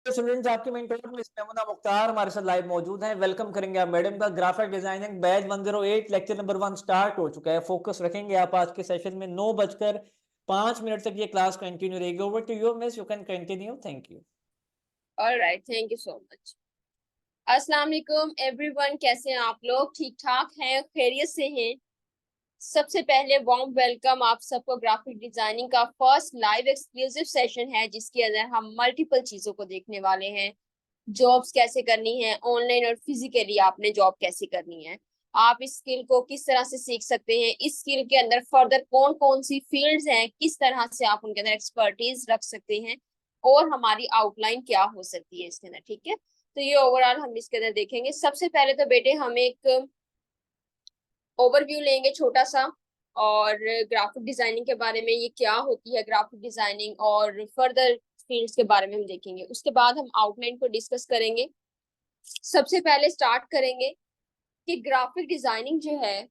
Students, आपके mentor miss Maimuna Mukhtar हमारे साथ लाइव मौजूद हैं। वेलकम करेंगे आप मैडम का। Graphic designing batch 108 lecture number 1 start हो चुका है। फोकस रखेंगे आप आज के सेशन में। 9:05 तक ये क्लास कंटिन्यू रहेगी। Over to you miss, you can continue. Thank you. Alright, thank you so much. अस्सलाम वालेकुम एवरीवन, कैसे हैं आप लोग? ठीक ठाक हैं, खैरियत से हैं? सबसे पहले वार्म वेलकम आप सबको। ग्राफिक डिजाइनिंग का फर्स्ट लाइव एक्सक्लूसिव सेशन है जिसके अंदर हम मल्टीपल चीजों को देखने वाले हैं। जॉब्स कैसे करनी है ऑनलाइन और फिजिकली, आपने जॉब कैसे करनी है, आप इस स्किल को किस तरह से सीख सकते हैं, इस स्किल के अंदर फर्दर कौन कौन सी फील्ड्स हैं, किस तरह से आप उनके अंदर एक्सपर्टीज रख सकते हैं और हमारी आउटलाइन क्या हो सकती है इसके अंदर। ठीक है, तो ये ओवरऑल हम इसके अंदर देखेंगे। सबसे पहले तो बेटे हम एक ओवरव्यू लेंगे छोटा सा, और ग्राफिक डिजाइनिंग के बारे में, ये क्या होती है ग्राफिक डिजाइनिंग, और फर्दर फील्ड्स के बारे में हम देखेंगे। उसके बाद हम आउटलाइन को डिस्कस करेंगे। सबसे पहले स्टार्ट करेंगे कि ग्राफिक डिजाइनिंग जो है,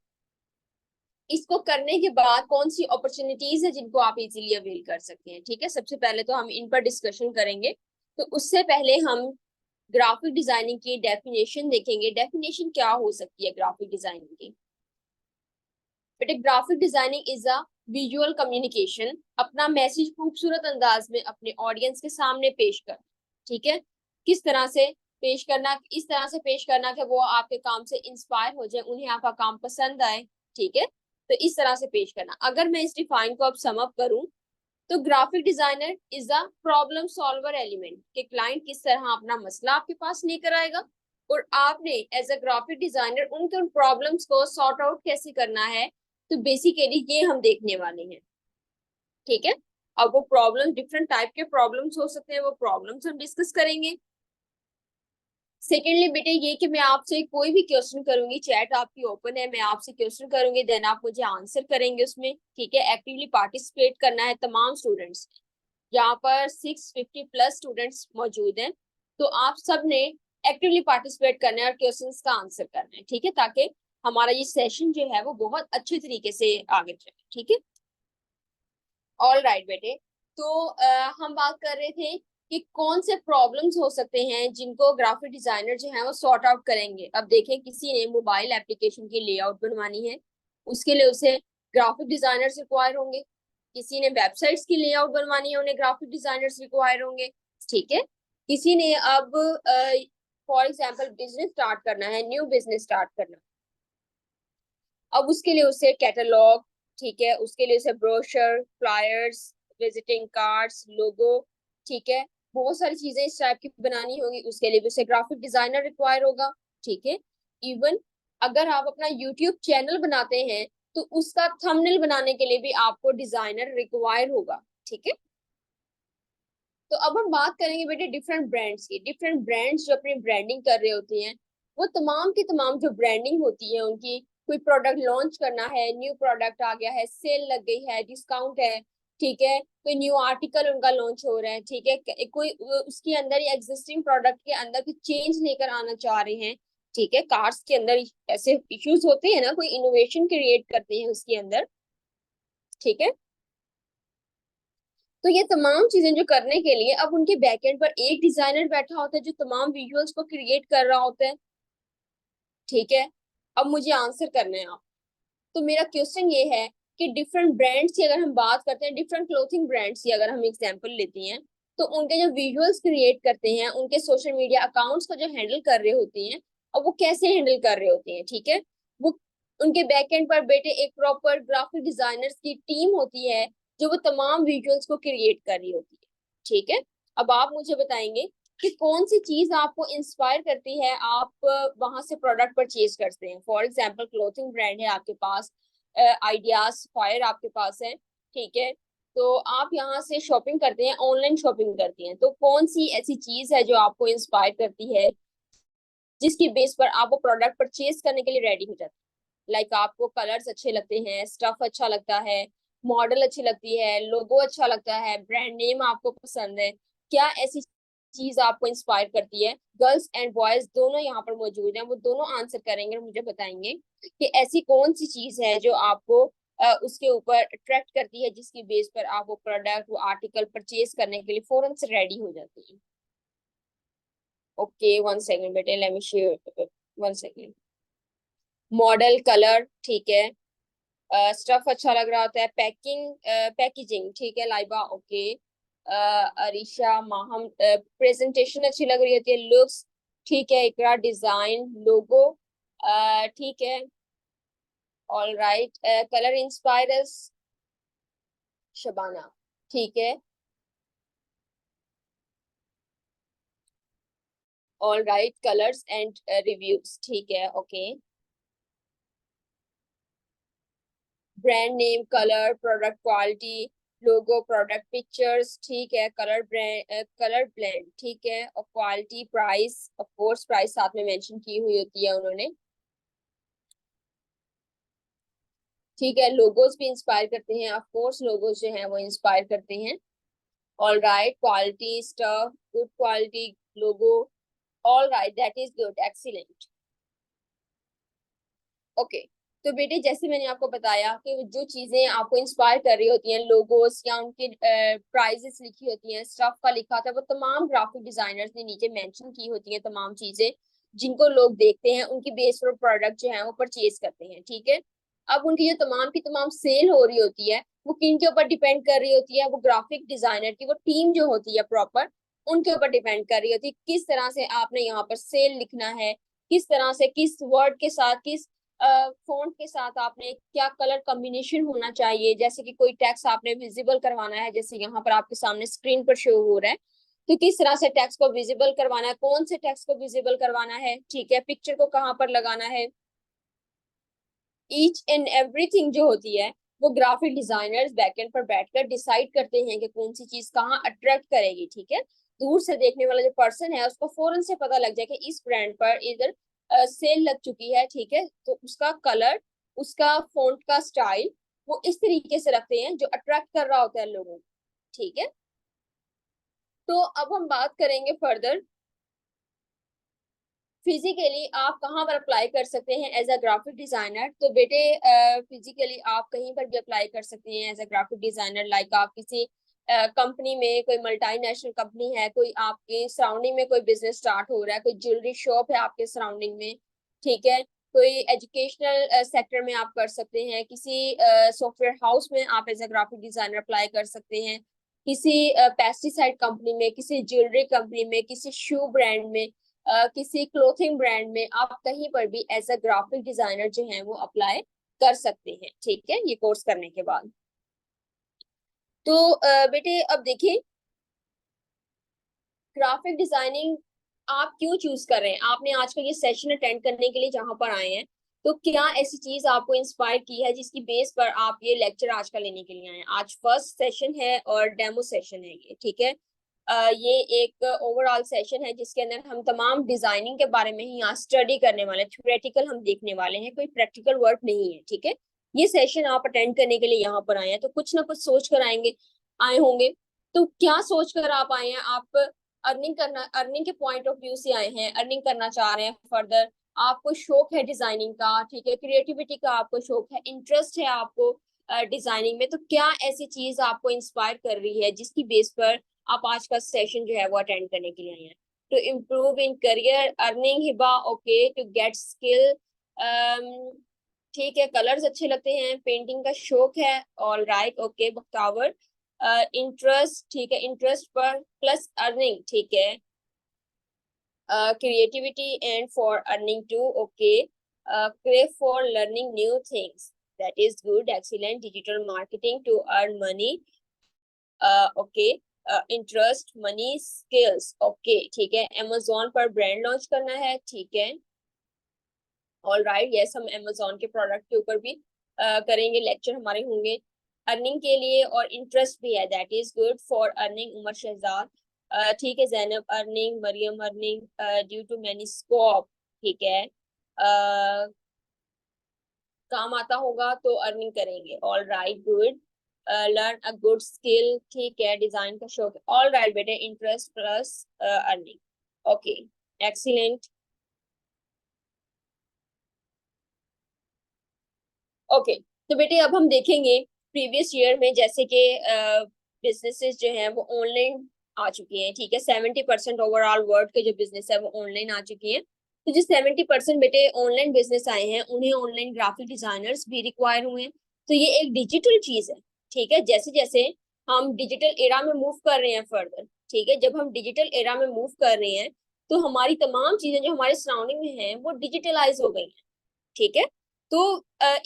इसको करने के बाद कौन सी अपॉर्चुनिटीज है जिनको आप इजीली अवेल कर सकते हैं। ठीक है, सबसे पहले तो हम इन पर डिस्कशन करेंगे। तो उससे पहले हम ग्राफिक डिजाइनिंग की डेफिनेशन देखेंगे। डेफिनेशन क्या हो सकती है ग्राफिक डिजाइनिंग की? बेटे, graphic designing is a visual communication, अपना मैसेज खूबसूरत अंदाज में अपने ऑडियंस के सामने पेश कर। ठीक है, किस तरह से पेश करना? इस तरह से पेश करना कि वो आपके काम से इंस्पायर हो जाए, उन्हें आपका काम पसंद आए। ठीक है, तो इस तरह से पेश करना। अगर मैं इस डिफाइन को अब सम अप करूं, तो graphic designer is a problem solver element, कि क्लाइंट किस तरह अपना मसला आपके पास लेकर आएगा और आपने एज अ ग्राफिक डिजाइनर उनके उन प्रॉब्लम्स को सॉर्ट आउट कैसे करना है। तो बेसिकली ये हम देखने वाले हैं। ठीक है, अब वो प्रॉब्लम, डिफरेंट टाइप के प्रॉब्लम्स हो सकते हैं, वो प्रॉब्लम्स हम डिस्कस करेंगे। सेकेंडली बेटे, ये कि मैं आपसे कोई भी क्वेश्चन करूंगी, चैट आपकी ओपन है, मैं आपसे क्वेश्चन करूंगी, देन आप मुझे आंसर करेंगे उसमें। ठीक है, एक्टिवली पार्टिसिपेट करना है तमाम स्टूडेंट्स। यहाँ पर 650 प्लस स्टूडेंट्स मौजूद हैं, तो आप सब ने एक्टिवली पार्टिसिपेट करना है और क्वेश्चंस का आंसर करना है। ठीक है, ताकि हमारा ये सेशन जो है वो बहुत अच्छे तरीके से आगे चले। ठीक है, ऑल राइट बेटे। तो हम बात कर रहे थे कि कौन से प्रॉब्लम्स हो सकते हैं जिनको ग्राफिक डिजाइनर जो है वो सॉर्ट आउट करेंगे। अब देखें, किसी ने मोबाइल एप्लीकेशन की लेआउट बनवानी है, उसके लिए उसे ग्राफिक डिजाइनर्स रिक्वायर होंगे। किसी ने वेबसाइट्स की लेआउट बनवानी है, उन्हें ग्राफिक डिजाइनर्स रिक्वायर होंगे। ठीक है, किसी ने अब फॉर एग्जाम्पल बिजनेस स्टार्ट करना है, न्यू बिजनेस स्टार्ट करना, अब उसके लिए उसे कैटलॉग, ठीक है, उसके लिए उसे ब्रोशर, फ्लायर्स, विजिटिंग कार्ड्स, लोगो, ठीक है, बहुत सारी चीजें इस टाइप की बनानी होगी, उसके लिए भी उसे ग्राफिक डिजाइनर रिक्वायर होगा। ठीक है, इवन अगर आप अपना यूट्यूब चैनल बनाते हैं तो उसका थंबनेल बनाने के लिए भी आपको डिजाइनर रिक्वायर होगा। ठीक है, तो अब हम बात करेंगे बेटे डिफरेंट ब्रांड्स की। डिफरेंट ब्रांड्स जो अपनी ब्रांडिंग कर रहे होते हैं, वो तमाम की तमाम जो ब्रांडिंग होती है उनकी, कोई प्रोडक्ट लॉन्च करना है, न्यू प्रोडक्ट आ गया है, सेल लग गई है, डिस्काउंट है, ठीक है, कोई न्यू आर्टिकल उनका लॉन्च हो रहा है, ठीक है, कोई उसके अंदर या एग्जिस्टिंग प्रोडक्ट के अंदर कोई चेंज लेकर आना चाह रहे हैं। ठीक है, कार्स के अंदर ऐसे इश्यूज होते हैं ना, कोई इनोवेशन क्रिएट करते हैं उसके अंदर। ठीक है, तो ये तमाम चीजें जो करने के लिए अब उनके बैकएंड पर एक डिजाइनर बैठा होता है जो तमाम विजुअल्स को क्रिएट कर रहा होता है। ठीक है, अब मुझे आंसर करना है आप। तो मेरा क्वेश्चन ये है कि डिफरेंट ब्रांड्स की अगर हम बात करते हैं, डिफरेंट क्लोथिंग ब्रांड्स की अगर हम एग्जांपल लेते हैं, तो उनके जो विजुअल्स क्रिएट करते हैं, उनके सोशल मीडिया अकाउंट्स को जो हैंडल कर रहे होते हैं, और वो कैसे हैंडल कर रहे होते हैं। ठीक है, वो उनके बैकएंड पर बेटे एक प्रॉपर ग्राफिक डिजाइनर्स की टीम होती है जो वो तमाम विजुअल्स को क्रिएट कर रही होती है। ठीक है, अब आप मुझे बताएंगे कि कौन सी चीज आपको इंस्पायर करती है, आप वहां से प्रोडक्ट परचेज करते हैं। फॉर एग्जांपल क्लोथिंग ब्रांड है आपके पास, आइडियाज फायर आपके पास है, ठीक है, तो आप यहाँ से शॉपिंग करते हैं, ऑनलाइन शॉपिंग करती हैं, तो कौन सी ऐसी चीज है जो आपको इंस्पायर करती है, जिसकी बेस पर आप वो प्रोडक्ट परचेज करने के लिए रेडी हो जाते हैं? लाइक आपको कलर्स अच्छे लगते हैं, स्टफ अच्छा लगता है, मॉडल अच्छी लगती है, लोगो अच्छा लगता है, ब्रांड नेम आपको पसंद है, क्या ऐसी चीज आपको इंस्पायर करती है? गर्ल्स एंड बॉयज दोनों यहाँ पर मौजूद हैं, वो दोनों आंसर करेंगे और मुझे बताएंगे कि ऐसी कौन सी चीज है जो आपको उसके ऊपर अट्रैक्ट करती है, जिसकी बेस पर आप वो प्रोडक्ट, वो आर्टिकल परचेज करने के लिए फौरन से रेडी हो जाती है। ओके, 1 सेकेंड बेटे, let me share, 1 second. Model, colour, ठीक है। स्टफ अच्छा लग रहा होता है, पैकिंग, पैकेजिंग, ठीक है लाइबा, ओके। अरीशा माहम, प्रेजेंटेशन अच्छी लग रही होती है, लुक्स, ठीक है। इकरा, डिजाइन, लोगो, ठीक है। All right, colour inspires, Shabana, ठीक है। All right, colours and reviews, ठीक है, okay. Brand name, colour, product quality, logo, product pictures, ठीक है। कलर ब्रांड, कलर ब्लेंड, ठीक है। और quality, price, of course price साथ में मेंशन की हुई होती है उन्होंने, ठीक है। लोगोस भी इंस्पायर करते हैं, ऑफ कोर्स लोगोस जो हैं वो इंस्पायर करते हैं। All right, quality, stuff, good quality logo, all right, that is good, excellent, okay. तो बेटे जैसे मैंने आपको बताया कि जो चीजें आपको इंस्पायर कर रही होती हैं, लोगोस या उनके प्राइजेस लिखी होती हैं, स्टफ का लिखा होता है, वो तमाम ग्राफिक डिजाइनर्स ने नीचे मेंशन की होती हैं, तमाम चीजें जिनको लोग देखते हैं, उनकी बेस पर प्रोडक्ट जो है वो परचेज करते हैं, ठीक है। अब उनकी जो तमाम की तमाम सेल हो रही होती है, वो किन के ऊपर डिपेंड कर रही होती है? वो ग्राफिक डिजाइनर की वो टीम जो होती है प्रॉपर, उनके ऊपर डिपेंड कर रही होती है किस तरह से आपने यहाँ पर सेल लिखना है, किस तरह से, किस वर्ड के साथ, किस फॉन्ट के साथ आपने क्या कलर कॉम्बिनेशन होना चाहिए। जैसे कि कोई टेक्स्ट आपने विजिबल करवाना है, जैसे यहाँ पर आपके सामने स्क्रीन पर शो हो रहा है, तो किस तरह से टेक्स्ट को विजिबल करवाना है, कौन से टेक्स्ट को विजिबल करवाना है, ठीक है। पिक्चर को कहाँ पर लगाना है, ईच एंड एवरीथिंग जो होती है, वो ग्राफिक डिजाइनर्स बैकएंड पर बैठकर डिसाइड करते हैं कि कौन सी चीज कहाँ अट्रैक्ट करेगी, ठीक है। दूर से देखने वाला जो पर्सन है उसको फौरन से पता लग जाए कि इस ब्रांड पर इधर सेल लग चुकी है, ठीक है। तो उसका कलर, उसका फॉन्ट का स्टाइल वो इस तरीके से रखते हैं जो अट्रैक्ट कर रहा होता है लोगों को, ठीक है। तो अब हम बात करेंगे फर्दर, फिजिकली आप कहाँ पर अप्लाई कर सकते हैं एज अ ग्राफिक डिजाइनर। तो बेटे फिजिकली आप कहीं पर भी अप्लाई कर सकते हैं as a graphic designer. Like आप किसी कंपनी में, कोई मल्टीनेशनल कंपनी है, कोई आपके सराउंडिंग में कोई बिजनेस स्टार्ट हो रहा है, कोई ज्वेलरी शॉप है आपके सराउंडिंग में, ठीक है। कोई एजुकेशनल सेक्टर में आप कर सकते हैं, किसी सॉफ्टवेयर हाउस में आप as a graphic designer apply कर सकते हैं, किसी पेस्टिसाइड कंपनी में, किसी ज्वेलरी कंपनी में, किसी शू ब्रांड में, किसी क्लोथिंग ब्रांड में, आप कहीं पर भी एज अ ग्राफिक डिजाइनर जो है वो अप्लाई कर सकते हैं, ठीक है, ये कोर्स करने के बाद। तो बेटे अब देखिए, ग्राफिक डिजाइनिंग आप क्यों चूज कर रहे हैं? आपने आज का ये सेशन अटेंड करने के लिए जहां पर आए हैं, तो क्या ऐसी चीज आपको इंस्पायर की है जिसकी बेस पर आप ये लेक्चर आज का लेने के लिए आए हैं? आज फर्स्ट सेशन है और डेमो सेशन है ये, ठीक है। ये एक ओवरऑल सेशन है जिसके अंदर हम तमाम डिजाइनिंग के बारे में ही यहाँ स्टडी करने वाले हैं, थ्योरेटिकल हम देखने वाले हैं, कोई प्रैक्टिकल वर्क नहीं है, ठीक है। ये सेशन आप अटेंड करने के लिए यहाँ पर आए हैं तो कुछ ना कुछ सोच कर आएंगे, आए होंगे। तो क्या सोच कर आप आए हैं? आप अर्निंग करना, अर्निंग के पॉइंट ऑफ व्यू से आए हैं, अर्निंग करना चाह रहे हैं फर्दर, आपको शौक है डिजाइनिंग का, ठीक है, क्रिएटिविटी का आपको शौक है, इंटरेस्ट है आपको डिजाइनिंग में, तो क्या ऐसी चीज आपको इंस्पायर कर रही है जिसकी बेस पर आप आज का सेशन जो है वो अटेंड करने के लिए आए हैं? To improve in career, earning, Hiba, okay, to get skill, ठीक है। कलर्स अच्छे लगते हैं, पेंटिंग का शौक है, all right, okay. Bakhtawar, interest, ठीक है, इंटरेस्ट पर प्लस अर्निंग, ठीक है। Creativity and for earning too, okay. Crave for learning new things, that is good, excellent. Digital marketing to earn money, okay. Interest, money, skills, okay, ठीक है। Amazon पर brand launch करना है, ठीक है, ऑल राइट, यस, हम Amazon के product के ऊपर भी करेंगे, लेक्चर हमारे होंगे। अर्निंग के लिए और इंटरेस्ट भी है, that is good. For earning, Umar Shahzad, ठीक है। Zainab, earning, Mariyam, earning due to many scope, ठीक है। काम आता होगा तो अर्निंग करेंगे, all right, good. Learn a good skill, ठीक है। डिजाइन का शौक, ऑल राइट बेटे, interest plus earning, okay, excellent, okay. तो बेटे अब हम देखेंगे प्रीवियस ईयर में जैसे कि बिजनेसेस जो हैं वो ऑनलाइन आ चुकी हैं, ठीक है। 70% ओवरऑल वर्ल्ड के जो बिजनेस है वो ऑनलाइन आ चुकी है। तो जो 70% बेटे ऑनलाइन बिजनेस आए हैं उन्हें ऑनलाइन ग्राफिक डिजाइनर्स भी रिक्वायर हुए हैं। तो ये एक डिजिटल चीज है, ठीक है। जैसे जैसे हम डिजिटल एरा में मूव कर रहे हैं फर्दर, ठीक है, जब हम डिजिटल एरा में मूव कर रहे हैं तो हमारी तमाम चीजें जो हमारे सराउंडिंग में हैं वो डिजिटलाइज हो गई हैं, ठीक है। तो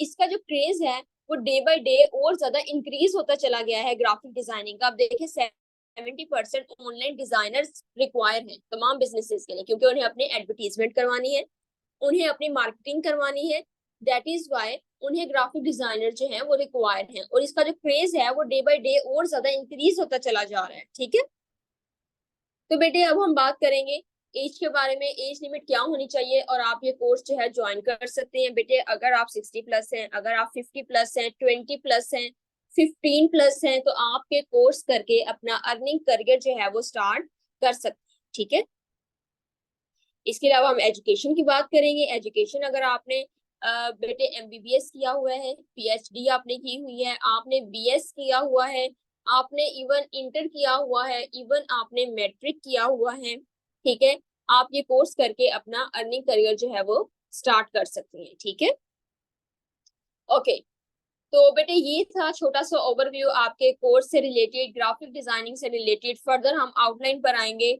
इसका जो क्रेज है वो डे बाय डे और ज्यादा इंक्रीज होता चला गया है ग्राफिक डिजाइनिंग का। आप देखिए 70% ऑनलाइन डिजाइनर्स रिक्वायर हैं तमाम बिजनेसेस के लिए, क्योंकि उन्हें अपनी एडवर्टीजमेंट करवानी है, उन्हें अपनी मार्केटिंग करवानी है। दैट इज वाई उन्हें ग्राफिक डिजाइनर जो है वो रिक्वायर्ड है, और इसका जो क्रेज है वो डे बाय डे और ज्यादा इंक्रीज होता चला जा रहा है, ठीक है। तो बेटे अब हम बात करेंगे एज के बारे में, एज लिमिट क्या होनी चाहिए और आप ये कोर्स जो है ज्वाइन कर सकते हैं। बेटे अगर आप 60+ हैं, अगर आप 50+ हैं, 20+ हैं, 15+ हैं, तो आपके कोर्स करके अपना अर्निंग करियर जो है वो स्टार्ट कर सकते हैं, ठीक है। इसके अलावा हम एजुकेशन की बात करेंगे। एजुकेशन अगर आपने बेटे एमबीबीएस किया हुआ है, पीएचडी आपने की हुई है, आपने बीएस किया हुआ है, आपने इवन इंटर किया हुआ है, इवन आपने मैट्रिक किया हुआ है, ठीक है, आप ये कोर्स करके अपना अर्निंग करियर जो है वो स्टार्ट कर सकते हैं, ठीक है। ओके, तो बेटे ये था छोटा सा ओवरव्यू आपके कोर्स से रिलेटेड, ग्राफिक डिजाइनिंग से रिलेटेड। फर्दर हम आउटलाइन पर आएंगे।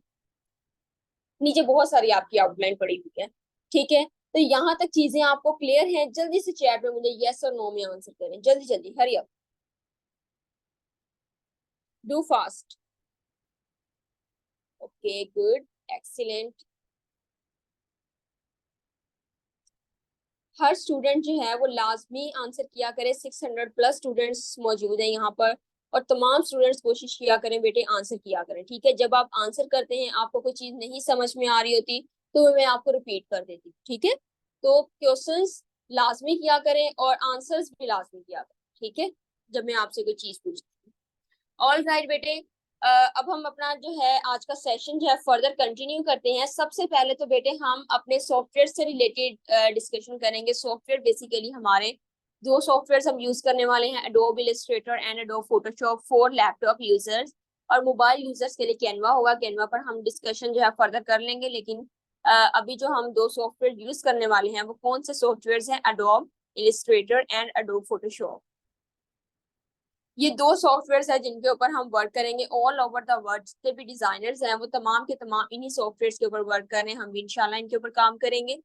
नीचे बहुत सारी आपकी आउटलाइन पड़ी हुई है, ठीक है। तो यहाँ तक चीजें आपको क्लियर हैं? जल्दी से चैट में मुझे यस और नो में आंसर करें, जल्दी जल्दी, hurry up, do fast. Okay good, excellent. Her student जो है वो लाजमी आंसर किया करे। 600+ स्टूडेंट्स मौजूद हैं यहाँ पर, और तमाम स्टूडेंट्स कोशिश किया करें बेटे आंसर किया करें, ठीक है। जब आप आंसर करते हैं आपको कोई चीज नहीं समझ में आ रही होती तो मैं आपको रिपीट कर देती हूँ, ठीक है। तो क्वेश्चंस लाजमी किया करें और आंसर्स भी लाजमी किया करें, ठीक है, जब मैं आपसे कोई चीज पूछती हूँ। ऑल राइट बेटे, अब हम अपना जो है आज का सेशन जो है फर्दर कंटिन्यू करते हैं। सबसे पहले तो बेटे हम अपने सॉफ्टवेयर से रिलेटेड डिस्कशन करेंगे। सॉफ्टवेयर बेसिकली हमारे दो सॉफ्टवेयर हम यूज करने वाले हैं, adobe Illustrator and adobe Photoshop for laptop users, और मोबाइल यूजर्स के लिए कैनवा होगा। कैनवा पर हम डिस्कशन जो है फर्दर कर लेंगे, लेकिन अभी जो हम दो सॉफ्टवेयर यूज करने वाले हैं वो कौन से सॉफ्टवेयर हैं? Adobe Illustrator and adobe Photoshop. ये दो सॉफ्टवेयर है जिनके ऊपर हम वर्क करेंगे। ऑल ओवर द वर्ल्ड जितने भी डिजाइनर्स हैं वो तमाम के तमाम इन्हीं सॉफ्टवेयर के ऊपर वर्क कर रहे हैं। हम भी इंशाल्लाह इनके ऊपर काम करेंगे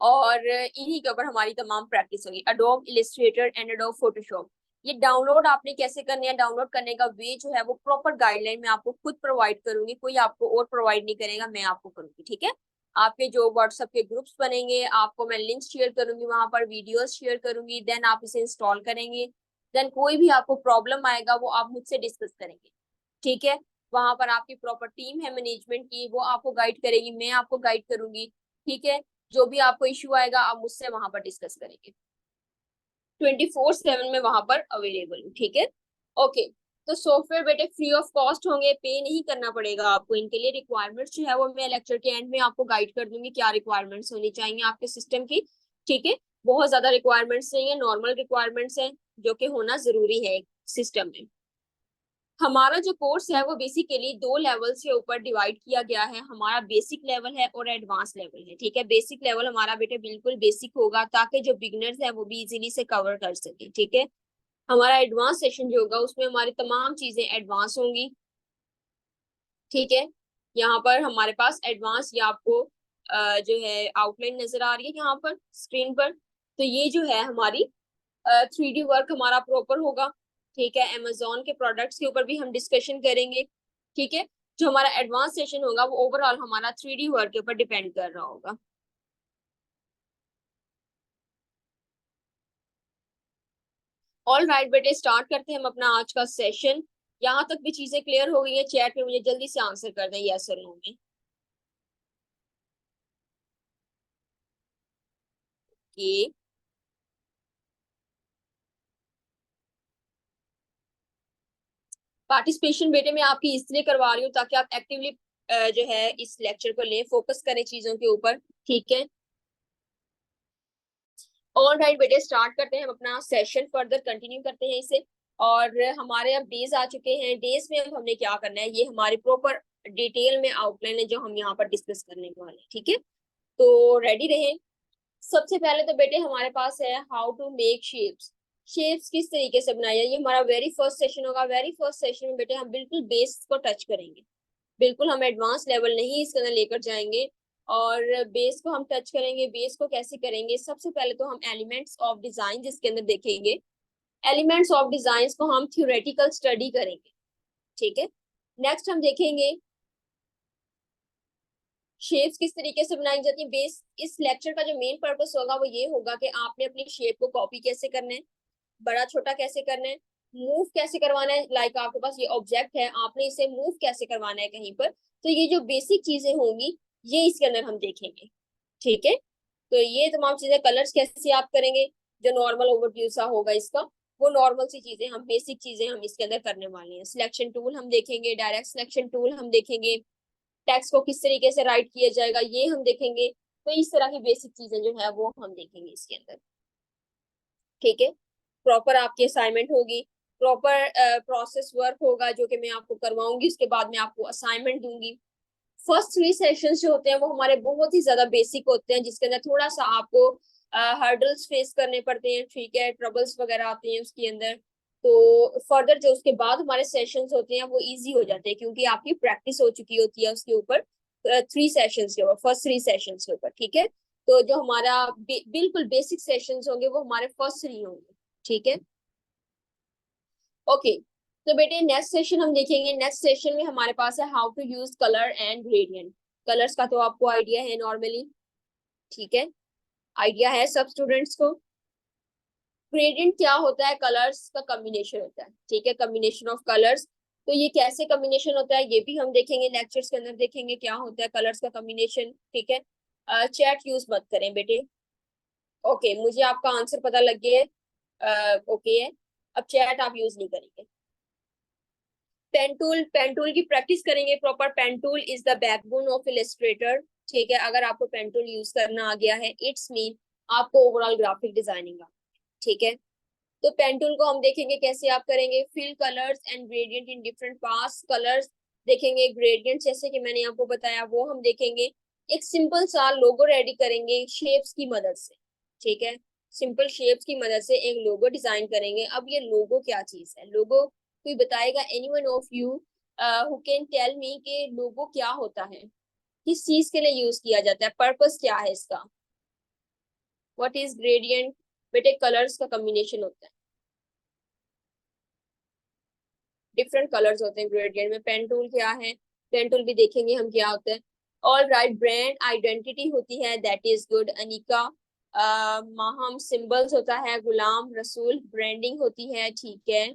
और इन्हीं के ऊपर हमारी तमाम प्रैक्टिस होगी। Adobe Illustrator and adobe Photoshop, ये डाउनलोड आपने कैसे करने हैं, डाउनलोड करने का वे जो है वो प्रॉपर गाइडलाइन मैं आपको खुद प्रोवाइड करूंगी, कोई आपको और प्रोवाइड नहीं करेगा, मैं आपको करूंगी, ठीक है। आपके जो व्हाट्सएप के ग्रुप्स बनेंगे आपको मैं लिंक शेयर करूंगी, वहां पर वीडियोस शेयर करूंगी, देन आप इसे इंस्टॉल करेंगे। देन कोई भी आपको प्रॉब्लम आएगा वो आप मुझसे डिस्कस करेंगे, ठीक है। वहां पर आपकी प्रॉपर टीम है मैनेजमेंट की, वो आपको गाइड करेगी, मैं आपको गाइड करूंगी, ठीक है। जो भी आपको इश्यू आएगा आप मुझसे वहां पर डिस्कस करेंगे। 24/7 में वहां पर अवेलेबल हूँ, ठीक है। ओके, तो सॉफ्टवेयर बेटे फ्री ऑफ कॉस्ट होंगे, पे नहीं करना पड़ेगा आपको इनके लिए। रिक्वायरमेंट्स जो है वो मैं लेक्चर के एंड में आपको गाइड कर दूंगी क्या रिक्वायरमेंट्स होनी चाहिए आपके सिस्टम की, ठीक है। बहुत ज्यादा रिक्वायरमेंट्स नहीं है, नॉर्मल रिक्वायरमेंट्स हैं जो कि होना जरूरी है सिस्टम में। हमारा जो कोर्स है वो बेसिकली दो लेवल से ऊपर डिवाइड किया गया है। हमारा बेसिक लेवल है और एडवांस लेवल है, ठीक है। बेसिक लेवल हमारा बेटे बिल्कुल बेसिक होगा ताकि जो बिगिनर्स है वो भी इजीली से कवर कर सके, ठीक है। हमारा एडवांस सेशन जो होगा उसमें हमारी तमाम चीजें एडवांस होंगी, ठीक है। यहाँ पर हमारे पास एडवांस, या आपको जो है आउटलाइन नजर आ रही है यहाँ पर स्क्रीन पर, तो ये जो है हमारी 3D वर्क हमारा प्रॉपर होगा, ठीक है। अमेजोन के प्रोडक्ट्स के ऊपर भी हम डिस्कशन करेंगे, ठीक है। जो हमारा एडवांस सेशन होगा वो ओवरऑल हमारा 3D वर्क के ऊपर डिपेंड कर रहा होगा। ऑल राइट बेटे, स्टार्ट करते हैं हम अपना आज का सेशन। यहाँ तक भी चीजें क्लियर हो गई है? चैट में मुझे जल्दी से आंसर कर दें यस और नो में। कि पार्टिसिपेशन बेटे मैं आपकी इसलिए करवा रही हूँ ताकि आप एक्टिवली जो है इस लेक्चर को लें, फोकस करें चीजों के ऊपर, ठीक है। ऑल राइट बेटे, स्टार्ट करते हैं हम अपना सेशन, फर्दर कंटिन्यू करते हैं इसे। और हमारे अब डेज आ चुके हैं। डेज में अब हमने क्या करना है, ये हमारी प्रॉपर डिटेल में आउटलाइन है जो हम यहाँ पर डिस्कस करने वाले हैं, ठीक है। तो रेडी रहें। सबसे पहले तो बेटे हमारे पास है how to make shapes. Shapes किस तरीके से बनाया, ये हमारा वेरी फर्स्ट सेशन होगा। वेरी फर्स्ट सेशन में बेटे हम बिल्कुल बेस को टच करेंगे, बिल्कुल हम एडवांस लेवल नहीं इसके अंदर लेकर जाएंगे, और बेस को हम टच करेंगे। बेस को कैसे करेंगे, सबसे पहले तो हम एलिमेंट्स ऑफ डिजाइन इसके अंदर देखेंगे। एलिमेंट्स ऑफ डिजाइन को हम थ्योरेटिकल स्टडी करेंगे, ठीक है। नेक्स्ट हम देखेंगे शेप्स किस तरीके से बनाई जाती है। बेस इस लेक्चर का जो मेन पर्पस होगा वो ये होगा कि आपने अपनी शेप को कॉपी कैसे करना है, बड़ा छोटा कैसे करना है, मूव कैसे करवाना है। लाइक आपके पास ये ऑब्जेक्ट है, आपने इसे मूव कैसे करवाना है कहीं पर। तो ये जो बेसिक चीजें होंगी ये इसके अंदर हम देखेंगे, ठीक है। तो ये तमाम चीजें, कलर्स कैसे आप करेंगे, जो नॉर्मल ओवरव्यू सा होगा इसका, वो नॉर्मल सी चीजें हम, बेसिक चीजें हम इसके अंदर करने वाले हैं। सिलेक्शन टूल हम देखेंगे, डायरेक्ट सिलेक्शन टूल हम देखेंगे, टेक्स्ट को किस तरीके से राइट किया जाएगा ये हम देखेंगे। तो इस तरह की बेसिक चीजें जो है वो हम देखेंगे इसके अंदर, ठीक है। प्रॉपर आपकी असाइनमेंट होगी, प्रॉपर प्रोसेस वर्क होगा जो कि मैं आपको करवाऊंगी, उसके बाद मैं आपको असाइनमेंट दूंगी। फर्स्ट 3 सेशंस जो होते हैं वो हमारे बहुत ही ज्यादा बेसिक होते हैं, जिसके अंदर थोड़ा सा आपको हर्डल्स फेस करने पड़ते हैं, ठीक है, ट्रबल्स वगैरह आते हैं उसके अंदर। तो फर्दर जो उसके बाद हमारे सेशंस होते हैं वो इजी हो जाते हैं, क्योंकि आपकी प्रैक्टिस हो चुकी होती है उसके ऊपर 3 सेशंस के ऊपर, फर्स्ट 3 सेशंस के ऊपर, ठीक है। तो जो हमारा बिल्कुल बेसिक सेशंस होंगे वो हमारे फर्स्ट 3 होंगे, ठीक है। ओके, तो बेटे नेक्स्ट सेशन हम देखेंगे। नेक्स्ट सेशन में हमारे पास है how to use colour and gradient. Colours का तो आपको आइडिया है नॉर्मली, ठीक है, आइडिया है सब स्टूडेंट्स को। ग्रेडियंट क्या होता है, कलर्स का कॉम्बिनेशन होता है, ठीक है, कॉम्बिनेशन ऑफ कलर्स। तो ये कैसे कॉम्बिनेशन होता है ये भी हम देखेंगे, लेक्चर्स के अंदर देखेंगे क्या होता है कलर्स का कॉम्बिनेशन, ठीक है। चैट यूज मत करें बेटे। ओके, मुझे आपका आंसर पता लग गया है, ओके है। अब चैट आप यूज नहीं करेंगे। पेन टूल की प्रैक्टिस करेंगे proper. Pen tool is the backbone of Illustrator, ठीक है। अगर आपको पेन टूल यूज करना आ गया है इट्स मीन आपको ओवरऑल ग्राफिक डिजाइनिंग आ, ठीक है। तो पेन टूल को हम देखेंगे कैसे आप करेंगे। Fill colours and gradient in different pass colours देखेंगे। ग्रेडियंट जैसे कि मैंने आपको बताया वो हम देखेंगे। एक सिंपल सा लोगो रेडी करेंगे शेप्स की मदद से, ठीक है। सिंपल शेप्स की मदद से एक लोगो डिजाइन करेंगे। अब ये लोगो क्या चीज है, लोगो कोई बताएगा, anyone of you who can tell me कि लोगो क्या होता है, किस चीज के लिए यूज किया जाता है, पर्पस क्या है इसका। व्हाट इज ग्रेडियंट, बेटे कलर्स का कॉम्बिनेशन होता है, डिफरेंट कलर्स होते हैं ग्रेडियंट में। पेन टूल क्या है, पेन टूल भी देखेंगे हम क्या होता है। ऑल राइट, ब्रांड आइडेंटिटी होती है, that is good Anika. Maham symbols होता है, गुलाम रसूल ब्रांडिंग होती है, ठीक है।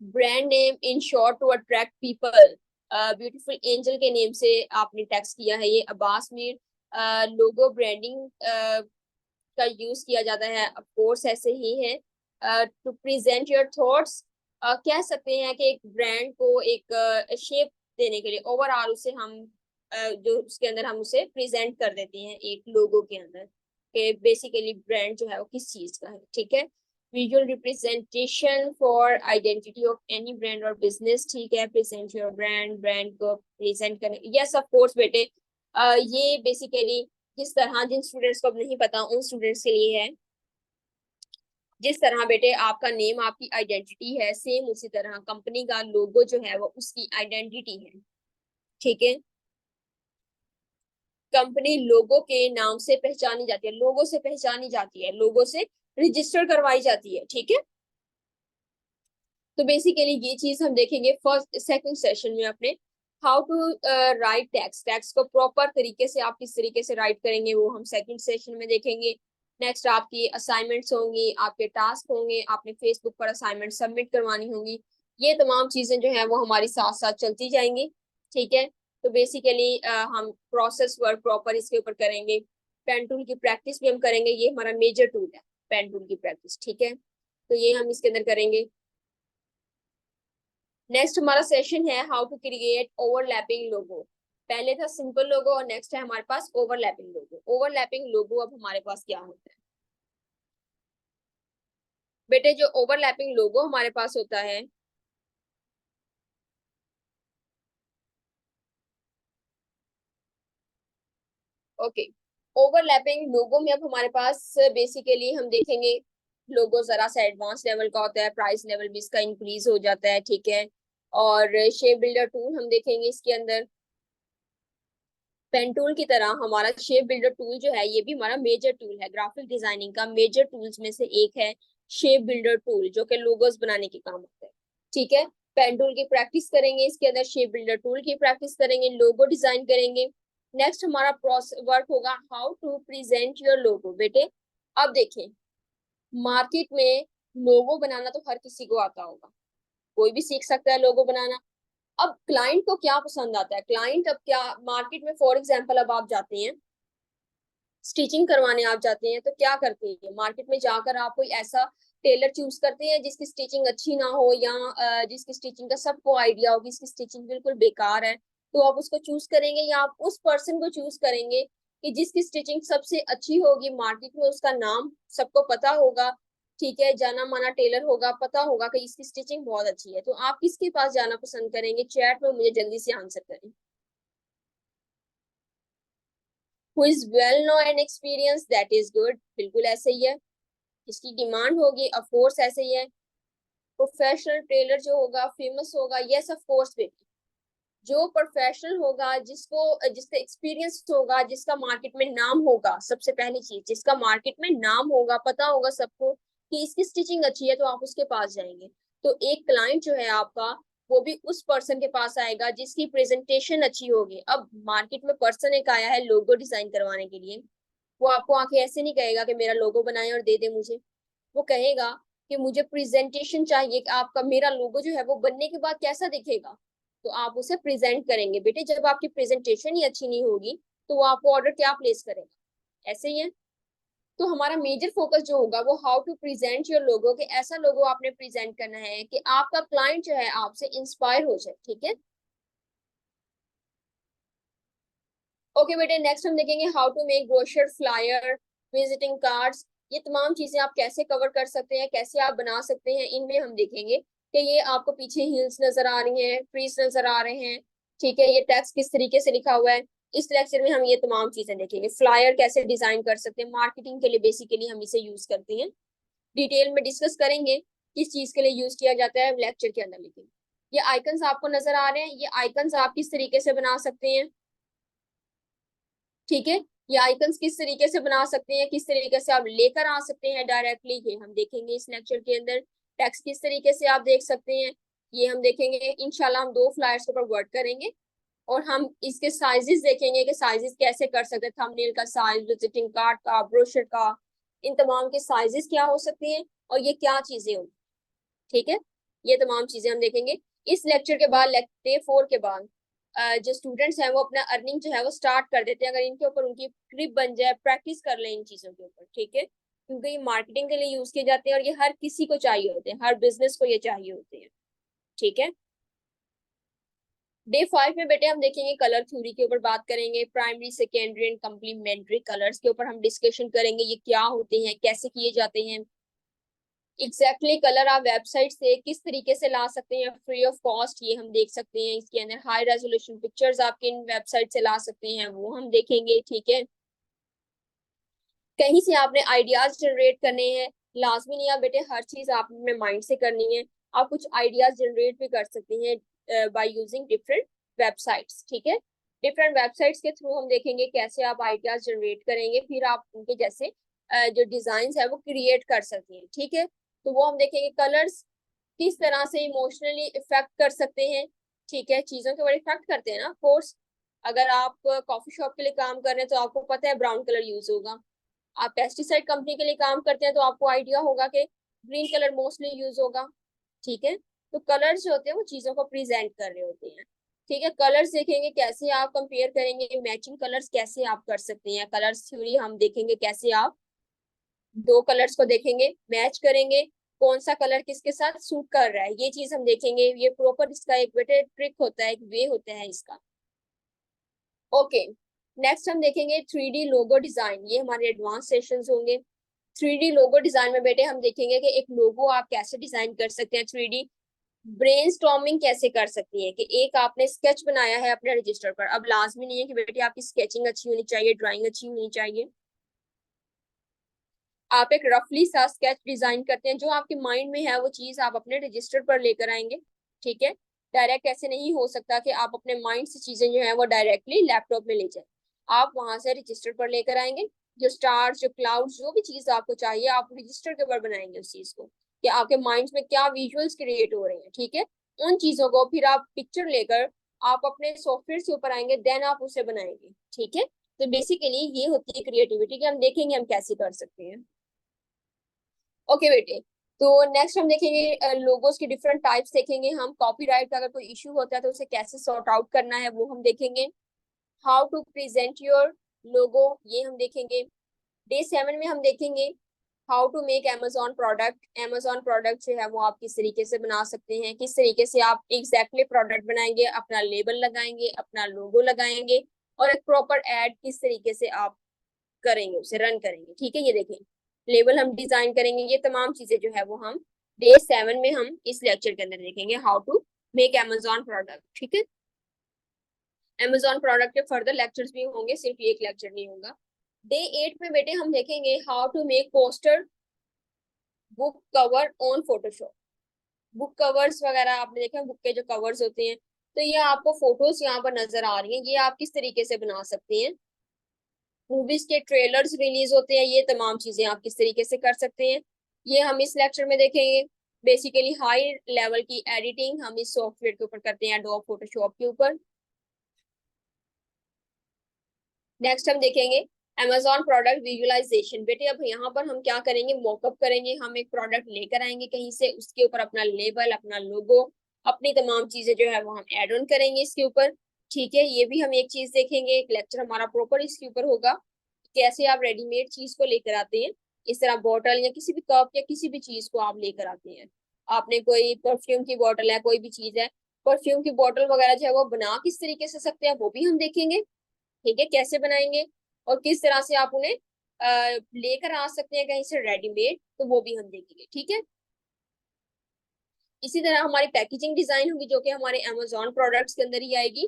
Brand name in short to attract people, beautiful angel के नेम से आपने टेक्स्ट किया है ये, अब्बास मीर। लोगो ब्रांडिंग का यूज किया जाता है, ऑफ कोर्स ऐसे ही है। टू प्रेजेंट योर थॉट्स, कह सकते हैं कि एक ब्रांड को एक शेप देने के लिए ओवरऑल उसे हम जो उसके अंदर हम उसे प्रेजेंट कर देते हैं एक लोगो के अंदर, कि बेसिकली ब्रांड जो है वो किस चीज का है, ठीक है। Visual representation for identity of any brand और बिजनेस, ठीक है। प्रेजेंट योर ब्रांड, ब्रांड को प्रेजेंट करने, यस ऑफ कोर्स बेटे। ये बेसिकली जिस तरह, जिन स्टूडेंट्स को अब नहीं पता उन स्टूडेंट्स के लिए है। जिस तरह बेटे आपका नेम आपकी आइडेंटिटी है, सेम उसी तरह कंपनी का लोगो जो है वो उसकी आइडेंटिटी है, ठीक है। कंपनी लोगो के नाम से पहचानी जाती है, लोगो से पहचानी जाती है, लोगो से रजिस्टर करवाई जाती है, ठीक है। तो बेसिकली ये चीज हम देखेंगे फर्स्ट सेकंड सेशन में अपने। How to write text, text को प्रॉपर तरीके से आप किस तरीके से राइट करेंगे वो हम सेकंड सेशन में देखेंगे। नेक्स्ट आपकी असाइनमेंट्स होंगी, आपके टास्क होंगे, आपने फेसबुक पर असाइनमेंट सबमिट करवानी होंगी। ये तमाम चीजें जो है वो हमारी साथ साथ चलती जाएंगी, ठीक है। तो बेसिकली हम प्रोसेस वर्क प्रॉपर इसके ऊपर करेंगे। पेन टूल की प्रैक्टिस भी हम करेंगे, ये हमारा मेजर टूल है पेन टूल की प्रैक्टिस, ठीक है। तो ये हम इसके अंदर करेंगे। नेक्स्ट हमारा सेशन है हाउ टू क्रिएट ओवरलैपिंग लोगो। पहले था सिंपल लोगो और नेक्स्ट है हमारे पास ओवरलैपिंग लोगो। ओवरलैपिंग लोगो अब हमारे पास क्या होता है, बेटे जो ओवरलैपिंग लोगो हमारे पास होता है, ओके, ओवरलैपिंग लोगो में अब हमारे पास बेसिकली हम देखेंगे लोगो जरा सा एडवांस लेवल का होता है, प्राइस लेवल भी इसका इंक्रीज हो जाता है, ठीक है। और शेप बिल्डर टूल हम देखेंगे इसके अंदर, पेन टूल की तरह हमारा शेप बिल्डर टूल जो है ये भी हमारा मेजर टूल है, ग्राफिक डिजाइनिंग का मेजर टूल्स में से एक है शेप बिल्डर टूल, जो कि लोगोस बनाने के काम आता है, ठीक है। पेन टूल की प्रैक्टिस करेंगे, इसके अंदर शेप बिल्डर टूल की प्रैक्टिस करेंगे, लोगो डिजाइन करेंगे। नेक्स्ट हमारा वर्क होगा how to present your logo. बेटे अब देखें, मार्केट में लोगो बनाना तो हर किसी को आता होगा, कोई भी सीख सकता है लोगो बनाना। अब क्लाइंट को क्या पसंद आता है, क्लाइंट अब क्या मार्केट में, फॉर एग्जांपल अब आप जाते हैं स्टिचिंग करवाने, आप जाते हैं तो क्या करते हैं, मार्केट में जाकर आप कोई ऐसा टेलर चूज करते हैं जिसकी स्टिचिंग अच्छी ना हो, या जिसकी स्टिचिंग का सबको आइडिया हो कि इसकी स्टिचिंग बिल्कुल बेकार है, तो आप उसको चूज करेंगे, या आप उस पर्सन को चूज करेंगे कि जिसकी स्टिचिंग सबसे अच्छी होगी, मार्केट में उसका नाम सबको पता होगा, ठीक है, जाना माना टेलर होगा, पता होगा कि इसकी स्टिचिंग बहुत अच्छी है, तो आप किसके पास जाना पसंद करेंगे? चैट में मुझे जल्दी से आंसर करें। Who is well know and experience, that is good, बिल्कुल ऐसे ही है, इसकी डिमांड होगी, ऑफ कोर्स ऐसे ही है। प्रोफेशनल टेलर जो होगा फेमस होगा, यस ऑफ कोर्स बेटी, जो प्रोफेशनल होगा, जिसका एक्सपीरियंस होगा, जिसका मार्केट में नाम होगा, सबसे पहली चीज जिसका मार्केट में नाम होगा, पता होगा सबको कि इसकी स्टिचिंग अच्छी है, तो आप उसके पास जाएंगे। तो एक क्लाइंट जो है आपका, वो भी उस पर्सन के पास आएगा जिसकी प्रेजेंटेशन अच्छी होगी। अब मार्केट में पर्सन एक आया है लोगो डिजाइन करवाने के लिए, वो आपको आके ऐसे नहीं कहेगा कि मेरा लोगो बनाए और दे दे मुझे, वो कहेगा कि मुझे प्रेजेंटेशन चाहिए, कि आपका मेरा लोगो जो है वो बनने के बाद कैसा दिखेगा, तो आप उसे प्रेजेंट करेंगे। बेटे जब आपकी प्रेजेंटेशन ही अच्छी नहीं होगी तो वो आपको ऑर्डर क्या प्लेस करेगा? ऐसे ही है। तो हमारा मेजर फोकस जो होगा वो how to present your logo, कि ऐसा लोगो आपने प्रेजेंट करना है कि आपका क्लाइंट जो है आपसे इंस्पायर हो जाए, ठीक है। ओके बेटे, नेक्स्ट हम देखेंगे how to make brochure, flyer, visiting cards, ये तमाम चीजें आप कैसे कवर कर सकते हैं, कैसे आप बना सकते हैं, इनमें हम देखेंगे कि ये आपको पीछे हिल्स नजर आ रही हैं, ट्रीज नजर आ रहे हैं, ठीक है, ये टेक्स्ट किस तरीके से लिखा हुआ है, इस लेक्चर में हम ये तमाम चीजें देखेंगे। फ्लायर कैसे डिजाइन कर सकते हैं, मार्केटिंग के लिए बेसिकली हम इसे यूज करते हैं, डिटेल में डिस्कस करेंगे किस चीज के लिए यूज किया जाता है लेक्चर के अंदर। लेकिन ये आइकन्स आपको नजर आ रहे हैं, ये आइकन्स आप किस तरीके से बना सकते हैं, ठीक है, ये आइकन्स किस तरीके से बना सकते हैं, किस तरीके से आप लेकर आ सकते हैं डायरेक्टली, ये हम देखेंगे इस लेक्चर के अंदर। टेक्स्ट किस तरीके से आप देख सकते हैं, ये हम देखेंगे। इंशाल्लाह हम 2 फ्लायर्स के ऊपर वर्क करेंगे और हम इसके साइजेस देखेंगे कि साइजेस कैसे कर सकते हैं, थंबनेल का साइज, विजिटिंग कार्ड का, ब्रोशर का, इन तमाम के साइजेस क्या हो सकती हैं और ये क्या चीजें होंगी, ठीक है। ये तमाम चीजें हम देखेंगे इस लेक्चर के बाद। डे 4 के बाद जो स्टूडेंट्स हैं वो अपना अर्निंग जो है वो स्टार्ट कर देते हैं, अगर इनके ऊपर उनकी ग्रिप बन जाए, प्रैक्टिस कर लें इन चीजों के ऊपर, ठीक है, क्योंकि ये मार्केटिंग के लिए यूज किए जाते हैं और ये हर किसी को चाहिए होते हैं, हर बिजनेस को ये चाहिए होते हैं, ठीक है। डे 5 में बेटे हम देखेंगे कलर थ्योरी के ऊपर बात करेंगे, primary, secondary and complementary colours के ऊपर हम डिस्कशन करेंगे, ये क्या होते हैं, कैसे किए जाते हैं, एग्जैक्टली कलर आप वेबसाइट से किस तरीके से ला सकते हैं फ्री ऑफ कॉस्ट, ये हम देख सकते हैं। इसके अंदर हाई रेजोल्यूशन पिक्चर्स आप किन वेबसाइट से ला सकते हैं वो हम देखेंगे, ठीक है। कहीं से आपने आइडियाज जनरेट करने हैं, लाजमी नहीं आप बेटे हर चीज आपने माइंड से करनी है, आप कुछ आइडियाज जनरेट भी कर सकते हैं बाय यूजिंग डिफरेंट वेबसाइट्स, ठीक है। डिफरेंट वेबसाइट्स के थ्रू हम देखेंगे कैसे आप आइडियाज जनरेट करेंगे, फिर आप उनके जैसे जो डिजाइन है वो क्रिएट कर सकते हैं, ठीक है। तो वो हम देखेंगे कलर्स किस तरह से इमोशनली इफेक्ट कर सकते हैं, ठीक है, चीजों के ऊपर इफेक्ट करते हैं ना, ऑफ कोर्स। अगर आप कॉफी शॉप के लिए काम कर रहे हैं तो आपको पता है ब्राउन कलर यूज होगा, आप पेस्टिसाइड कंपनी के लिए काम करते हैं तो आपको आइडिया होगा कि ग्रीन कलर मोस्टली यूज होगा, ठीक है। तो कलर्स जो होते हैं वो चीजों को प्रेजेंट कर रहे होते हैं, ठीक है। कलर्स देखेंगे कैसे आप कंपेयर करेंगे, मैचिंग कलर्स कैसे आप कर सकते हैं, कलर्स थ्योरी हम देखेंगे कैसे आप 2 कलर्स को देखेंगे, मैच करेंगे, कौन सा कलर किसके साथ सूट कर रहा है, ये चीज हम देखेंगे। ये प्रॉपर इसका एक बेटे ट्रिक होता है, एक वे होता है इसका, ओके। नेक्स्ट हम देखेंगे 3D लोगो डिजाइन, ये हमारे एडवांस सेशंस होंगे। 3D लोगो डिजाइन में बेटे हम देखेंगे कि एक लोगो आप कैसे डिजाइन कर सकते हैं, 3D ब्रेनस्टॉर्मिंग कैसे कर सकती है, कि एक आपने स्केच बनाया है अपने रजिस्टर पर। अब लाजमी नहीं है कि बेटे आपकी स्केचिंग अच्छी होनी चाहिए, ड्राइंग अच्छी होनी चाहिए, आप एक रफली सा स्केच डिजाइन करते हैं, जो आपके माइंड में है वो चीज आप अपने रजिस्टर पर लेकर आएंगे। ठीक है, डायरेक्ट ऐसे नहीं हो सकता कि आप अपने माइंड से चीजें जो है वो डायरेक्टली लैपटॉप में ले जाए, आप वहां से रजिस्टर पर लेकर आएंगे। जो स्टार्स, जो क्लाउड्स, जो भी चीज आपको चाहिए आप रजिस्टर के ऊपर बनाएंगे उस चीज को, कि आपके माइंड में क्या विजुअल्स क्रिएट हो रहे हैं। ठीक है, उन चीजों को फिर आप पिक्चर लेकर आप अपने सॉफ्टवेयर से ऊपर आएंगे, देन आप उसे बनाएंगे। ठीक है, तो बेसिकली ये होती है क्रिएटिविटी, कि हम देखेंगे हम कैसे कर सकते हैं। ओके बेटे, तो नेक्स्ट हम देखेंगे लोगोस की डिफरेंट टाइप्स देखेंगे हम। कॉपीराइट का अगर कोई इशू होता है तो उसे कैसे सॉर्ट आउट करना है वो हम देखेंगे। How to present your logo, ये हम देखेंगे। डे 7 में हम देखेंगे how to make Amazon product. Amazon product जो है वो आप किस तरीके से बना सकते हैं, किस तरीके से आप एग्जैक्टली प्रोडक्ट बनाएंगे, अपना लेबल लगाएंगे, अपना लोगो लगाएंगे, और एक प्रॉपर एड किस तरीके से आप करेंगे, उसे रन करेंगे। ठीक है, ये देखें, लेबल हम डिजाइन करेंगे, ये तमाम चीजें जो है वो हम डे 7 में हम इस लेक्चर के अंदर देखेंगे, how to make Amazon product. ठीक है, अमेजोन प्रोडक्ट के फर्दर लेक्चर्स भी होंगे, सिर्फ एक लेक्चर नहीं होगा। डे 8 में बेटे हम देखेंगे how to make poster book cover on Photoshop. Book covers वगैरह आपने देखा, बुक के जो कवर्स होते हैं, तो ये आपको फोटोज यहाँ पर नजर आ रही हैं, ये आप किस तरीके से बना सकते हैं। मूवीज के ट्रेलर्स रिलीज होते हैं, ये तमाम चीजें आप किस तरीके से कर सकते हैं, ये हम इस लेक्चर में देखेंगे। बेसिकली हाई लेवल की एडिटिंग हम इस सॉफ्टवेयर के ऊपर करते हैं, एडोब फोटोशॉप के ऊपर। नेक्स्ट हम देखेंगे Amazon प्रोडक्ट विजुअलाइजेशन। बेटे अब यहाँ पर हम क्या करेंगे, मॉकअप करेंगे, हम एक प्रोडक्ट लेकर आएंगे कहीं से, उसके ऊपर अपना लेबल, अपना लोगो, अपनी तमाम चीजें जो है वो हम एड ऑन करेंगे इसके ऊपर। ठीक है, ये भी हम एक चीज देखेंगे, एक लेक्चर हमारा प्रॉपर इसके ऊपर होगा, कैसे आप रेडीमेड चीज को लेकर आते हैं। इस तरह बॉटल या किसी भी कप या किसी भी चीज को आप लेकर आते हैं, आपने कोई परफ्यूम की बॉटल है, कोई भी चीज है, परफ्यूम की बॉटल वगैरह जो है वो बना किस तरीके से सकते हैं वो भी हम देखेंगे। ठीक है, कैसे बनाएंगे और किस तरह से आप उन्हें लेकर आ सकते हैं कहीं से रेडीमेड, तो वो भी हम देखेंगे। ठीक है, इसी तरह हमारी पैकेजिंग डिजाइन होगी, जो कि हमारे Amazon प्रोडक्ट्स के अंदर ही आएगी।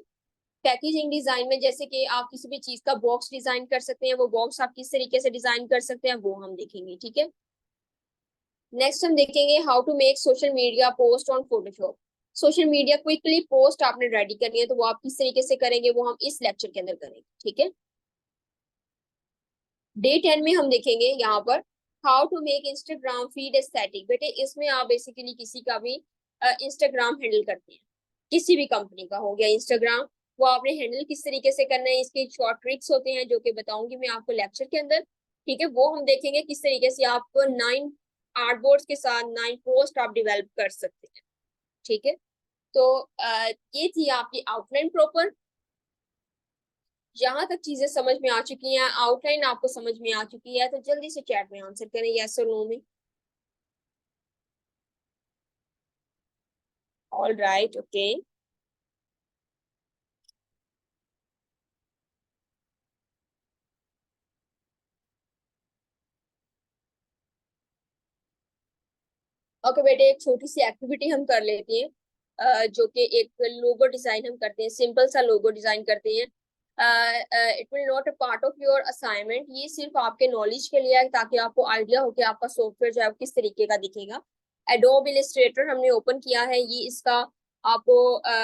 पैकेजिंग डिजाइन में जैसे कि आप किसी भी चीज का बॉक्स डिजाइन कर सकते हैं, वो बॉक्स आप किस तरीके से डिजाइन कर सकते हैं वो हम देखेंगे। ठीक है, नेक्स्ट हम देखेंगे how to make social media post on Photoshop. Social media quickly post आपने रेडी करनी है, तो वो आप किस तरीके से करेंगे वो हम इस लेक्चर के अंदर करेंगे। ठीक है, डे 10 में हम देखेंगे यहाँ पर how to make Instagram feed aesthetic. बेटे इसमें आप बेसिकली किसी का भी इंस्टाग्राम हैंडल करते हैं, किसी भी कंपनी का हो गया इंस्टाग्राम, वो आपने हैंडल किस तरीके से करना है, इसके शॉर्ट ट्रिक्स होते हैं जो कि बताऊंगी मैं आपको लेक्चर के अंदर। ठीक है, वो हम देखेंगे किस तरीके से आप 9 आर्टबोर्ड्स के साथ 9 पोस्ट आप डिवेलप कर सकते हैं। ठीक है, तो ये थी आपकी आउटलाइन प्रॉपर। जहां तक चीजें समझ में आ चुकी हैं, आउटलाइन आपको समझ में आ चुकी है, तो जल्दी से चैट में आंसर करें यस और नो में। All right, okay. ओके बेटे, एक छोटी सी एक्टिविटी हम कर लेते हैं, जो कि एक लोगो डिजाइन हम करते हैं, सिंपल सा लोगो डिजाइन करते हैं। It will not a part of your assignment, ये सिर्फ आपके नॉलेज के लिए है, ताकि आपको आइडिया हो कि आपका सॉफ्टवेयर जो है किस तरीके का दिखेगा। एडोब इलस्ट्रेटर हमने ओपन किया है, ये इसका आपको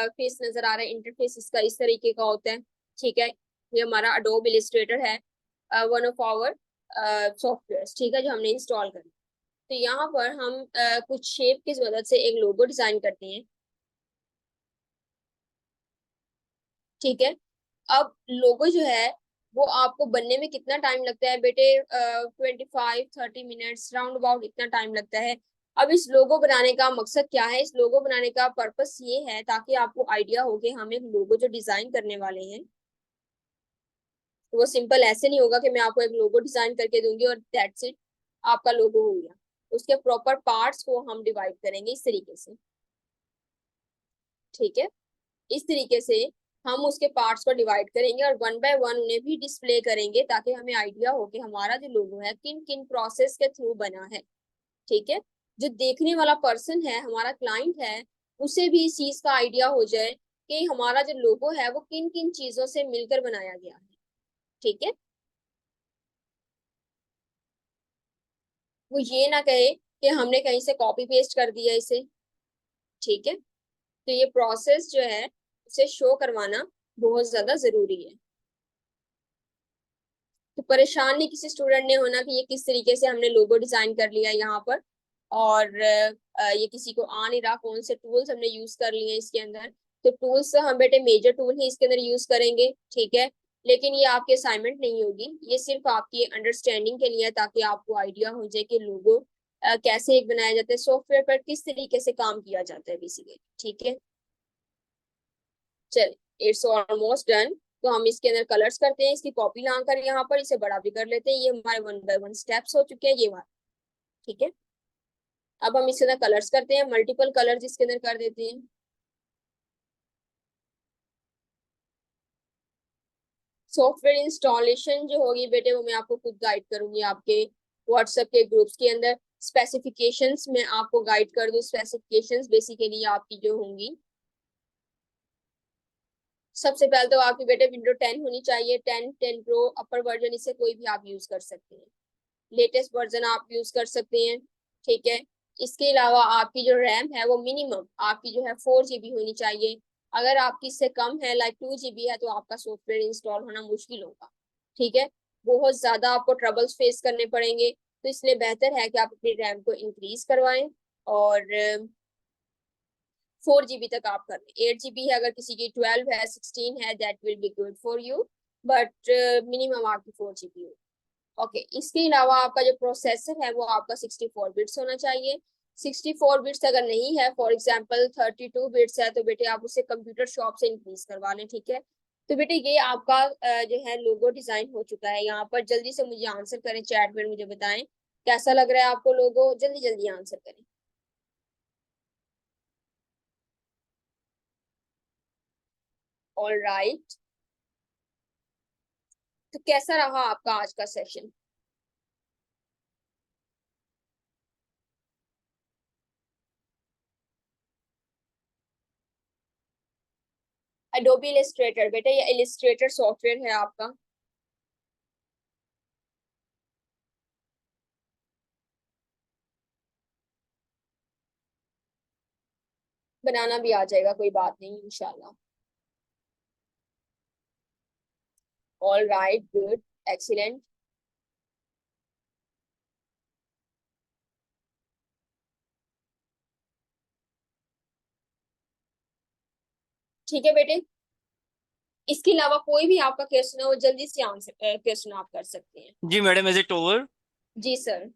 फेस नजर आ रहा है, इंटरफेस इसका इस तरीके का होता है। ठीक है, ये हमारा एडोब इलस्ट्रेटर है, वन ऑफ आवर सॉफ्टवेयर। ठीक है, जो हमने इंस्टॉल कर, तो यहाँ पर हम कुछ शेप की मदद से एक लोगो डिजाइन करते हैं। ठीक है, अब लोगो जो है वो आपको बनने में कितना टाइम लगता है बेटे, 25-30 मिनट्स राउंड अबाउट इतना टाइम लगता है। अब इस लोगो बनाने का मकसद क्या है, इस लोगो बनाने का पर्पस ये है ताकि आपको आइडिया हो कि हम एक लोगो जो डिजाइन करने वाले हैं, तो वो सिंपल ऐसे नहीं होगा कि मैं आपको एक लोगो डिजाइन करके दूंगी और दैट्स इट, आपका लोगो हो गया। उसके प्रॉपर पार्ट्स को हम डिवाइड करेंगे इस तरीके से। ठीक है, इस तरीके से हम उसके पार्ट्स को डिवाइड करेंगे और वन बाय वन उन्हें भी डिस्प्ले करेंगे ताकि हमें आइडिया हो कि हमारा जो लोगो है किन किन प्रोसेस के थ्रू बना है। ठीक है, जो देखने वाला पर्सन है, हमारा क्लाइंट है, उसे भी इस चीज का आइडिया हो जाए कि हमारा जो लोगो है वो किन किन चीजों से मिलकर बनाया गया है। ठीक है, वो ये ना कहे कि हमने कहीं से कॉपी पेस्ट कर दिया इसे। ठीक है, तो ये प्रोसेस जो है उसे शो करवाना बहुत ज्यादा जरूरी है। तो परेशान नहीं किसी स्टूडेंट ने होना कि ये किस तरीके से हमने लोगो डिजाइन कर लिया यहाँ पर, और ये किसी को आ नहीं रहा कौन से टूल्स हमने यूज कर लिए इसके अंदर। तो टूल्स हम बेटे मेजर टूल ही इसके अंदर यूज करेंगे। ठीक है, लेकिन ये आपकी असाइनमेंट नहीं होगी, ये सिर्फ आपकी अंडरस्टैंडिंग के लिए, ताकि आपको आइडिया हो जाए कि लोगो कैसे एक बनाया जाता है, सॉफ्टवेयर पर किस तरीके से काम किया जाता है बेसिकली। ठीक है, चलिए इट्स ऑलमोस्ट डन। तो हम इसके अंदर कलर्स करते हैं, इसकी कॉपी लाकर यहाँ पर इसे बड़ा भी कर लेते हैं। ये हमारे वन बाय वन स्टेप्स हो चुके हैं ये वाले। ठीक है, अब हम इसके अंदर कलर्स करते हैं, मल्टीपल कलर्स इसके अंदर कर देते हैं। सॉफ्टवेयर इंस्टॉलेशन जो होगी बेटे वो मैं आपको खुद गाइड करूंगी आपके व्हाट्सएप के ग्रुप्स के अंदर। स्पेसिफिकेशंस में आपको गाइड कर दूं, स्पेसिफिकेशंस बेसिकली आपकी जो होंगी, सबसे पहले तो आपकी बेटे विंडो 10 होनी चाहिए, 10, 10 प्रो, अपर वर्जन, इसे कोई भी आप यूज कर सकते हैं, लेटेस्ट वर्जन आप यूज कर सकते हैं। ठीक है, इसके अलावा आपकी जो रैम है वो मिनिमम आपकी जो है 4 GB होनी चाहिए। अगर आपकी इससे कम है लाइक 2 GB है तो आपका सॉफ्टवेयर इंस्टॉल होना मुश्किल होगा। ठीक है, बहुत ज्यादा आपको ट्रबल्स फेस करने पड़ेंगे, तो इसलिए बेहतर है कि आप अपनी रैम को इंक्रीज करवाएं और 4 GB तक आप कर लें। 8 GB है, अगर किसी की 12 है, 16 है, that will be good for you, but minimum आपकी 4 GB हो। ओके, इसके अलावा आपका जो प्रोसेसर है वो आपका 64 बिट्स होना चाहिए। 64 बिट्स अगर नहीं है, फॉर एग्जांपल 32 बिट्स है, तो बेटे आप उसे कंप्यूटर शॉप से इंक्रीज करवा लें। ठीक है, तो बेटे ये आपका जो है लोगो डिजाइन हो चुका है। यहाँ पर जल्दी से मुझे आंसर करें, चैट में मुझे बताएं कैसा लग रहा है आपको लोगो, जल्दी जल्दी आंसर करें। ऑल राइट, तो कैसा रहा आपका आज का सेशन? एडोबी इलिस्ट्रेटर बेटा, ये इलिस्ट्रेटर सॉफ्टवेयर है आपका। बनाना भी आ जाएगा, कोई बात नहीं इंशाल्लाह। All right, good, excellent. ठीक है बेटे, इसके अलावा कोई भी आपका क्वेश्चन है वो जल्दी से आंसर क्वेश्चन आप कर सकते हैं। जी मैडम, इज इट ओवर? जी सर।